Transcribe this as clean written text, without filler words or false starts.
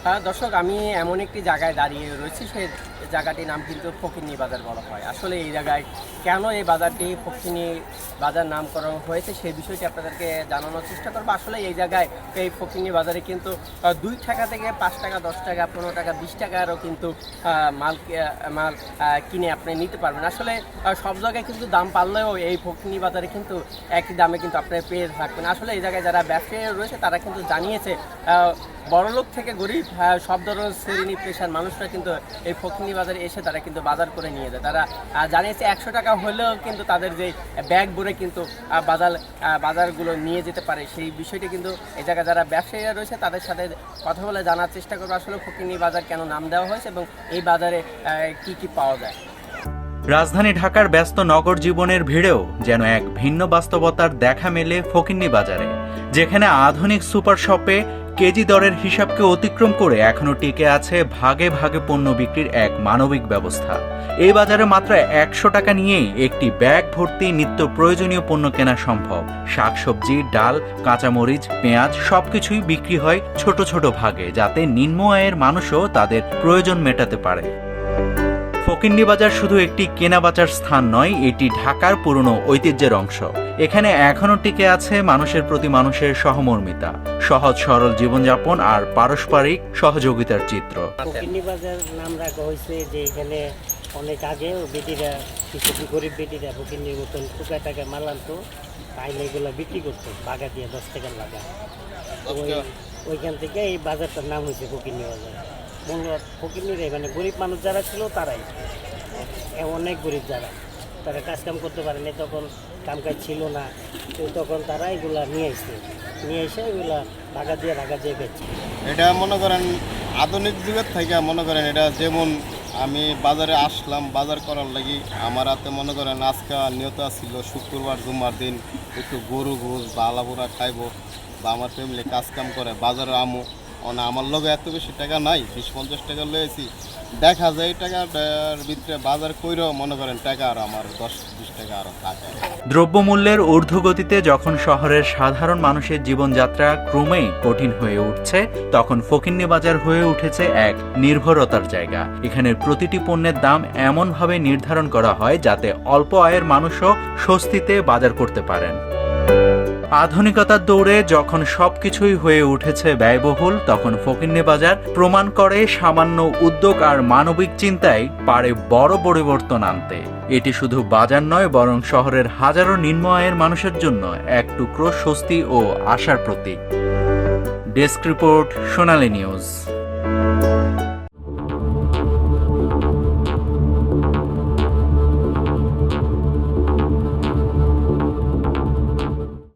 দর্শক, আমি এমন একটি জায়গায় দাঁড়িয়ে রয়েছি, সেই জায়গাটির নাম কিন্তু ফকিরনী বাজার বলা হয়। আসলে এই জায়গায় কেন এই বাজারটি ফকিরনী বাজার নামকরণ হয়েছে সেই বিষয়টি আপনাদেরকে জানানোর চেষ্টা করবো। আসলে এই জায়গায় এই ফকিরনী বাজারে কিন্তু 2 টাকা থেকে 5 টাকা, 10 টাকা, 15 টাকা, 20 টাকারও কিন্তু মাল কিনে আপনি নিতে পারবেন। আসলে সব জায়গায় কিন্তু দাম পারলেও এই ফকিরনী বাজারে কিন্তু একই দামে কিন্তু আপনি পেয়ে থাকবেন। আসলে এই জায়গায় যারা ব্যবসায়ী রয়েছে তারা কিন্তু জানিয়েছে বড়লোক থেকে গরিব সব ধরনের শ্রেণী পেশার মানুষরা কিন্তু এই ফকিরনী বাজারে এসে তারা কিন্তু বাজার করে নিয়ে যায়। তারা জানিয়েছে 100 টাকা হলেও কিন্তু তাদের যে ব্যাগ ভরে কিন্তু বাজারগুলো নিয়ে যেতে পারে। সেই বিষয়টি কিন্তু এই জায়গায় যারা ব্যবসায়ীরা রয়েছে তাদের সাথে কথা বলে জানার চেষ্টা করবো আসলে ফকিরনী বাজার কেন নাম দেওয়া হয়েছে এবং এই বাজারে কি কি পাওয়া যায়। রাজধানী ঢাকার ব্যস্ত নগর জীবনের ভিড়েও যেন এক ভিন্ন বাস্তবতার দেখা মেলে ফকিরনী বাজারে, যেখানে আধুনিক সুপার শপে কেজি দরের হিসাবকে অতিক্রম করে এখনো টিকে আছে ভাগে ভাগে পণ্য বিক্রির এক মানবিক ব্যবস্থা। এই বাজারে মাত্র 100 টাকা নিয়েই একটি ব্যাগ ভর্তি নিত্য প্রয়োজনীয় পণ্য কেনা সম্ভব। শাকসবজি, ডাল, কাঁচামরিচ, পেঁয়াজ সবকিছুই বিক্রি হয় ছোট ছোট ভাগে, যাতে নিম্ন আয়ের মানুষও তাদের প্রয়োজন মেটাতে পারে। ফকিরনী বাজার শুধু একটি কেনাবেচার স্থান নয়, এটি ঢাকার পুরনো ঐতিহ্যের অংশ। এখানে এখনো টিকে আছে মানুষের প্রতি মানুষের সহমর্মিতা, সহজ সরল জীবনযাপন আর পারস্পরিক সহযোগিতার চিত্র। ফকিরনী বাজার নাম রাখা হয়েছে যে এখানে অনেক আগে বেটিরা, কিছু গরিব বেটিরা ফকিরনীর মতন টুকা টাকা মাল আনতো, তাইলে এগুলো বিক্রি করতো বাগা দিয়ে 10 টাকার লাগা। ওইখান থেকে এই বাজারটার নাম হয়েছে ফকিরনী বাজার। মূলত ফকিরনীরা মানে গরিব মানুষ যারা ছিল তারাই, অনেক গরিব যারা, তারা কাজকাম করতে পারেনি, তখন কামকাজ ছিল না, তো তখন তারা এগুলা নিয়ে এসে এগুলা ভাগা দিয়ে বেচছে। এটা মনে করেন আধুনিক যুগের থেকে মনে করেন এটা যেমন আমি বাজারে আসলাম বাজার করার লাগি, আমার হাতে মনে করেন আজকে নিয়ত ছিল শুক্রবার জুম্মার দিন একটু গরু ঘুষ বা আলাপুরা খাইবো বা আমার ফ্যামিলি কাজকাম করে বাজারে আমো, আমার লগে এত বেশি টাকা নাই, 20-50 টাকা লয়েছি, দেখা যায় টাকার ভিতরে বাজার কইরেও মনে করেন টাকা আর আমার 10-20 টাকা আরও থাকে। দ্রব্যমূল্যের ঊর্ধ্বগতিতে যখন শহরের সাধারণ মানুষের জীবনযাত্রা ক্রমেই কঠিন হয়ে উঠছে, তখন ফকিরনী বাজার হয়ে উঠেছে এক নির্ভরতার জায়গা। এখানে প্রতিটি পণ্যের দাম এমনভাবে নির্ধারণ করা হয় যাতে অল্প আয়ের মানুষও স্বস্তিতে বাজার করতে পারেন। আধুনিকতার দৌড়ে যখন সবকিছুই হয়ে উঠেছে ব্যয়বহুল, তখন ফকিরনী বাজার প্রমাণ করে সামান্য উদ্যোগ আর মানবিক চিন্তায় পারে বড় পরিবর্তন আনতে। এটি শুধু বাজার নয়, বরং শহরের হাজারো নিম্ন আয়ের মানুষের জন্য এক টুকরো স্বস্তি ও আশার প্রতীক। ডেস্ক রিপোর্ট, সোনালী নিউজ।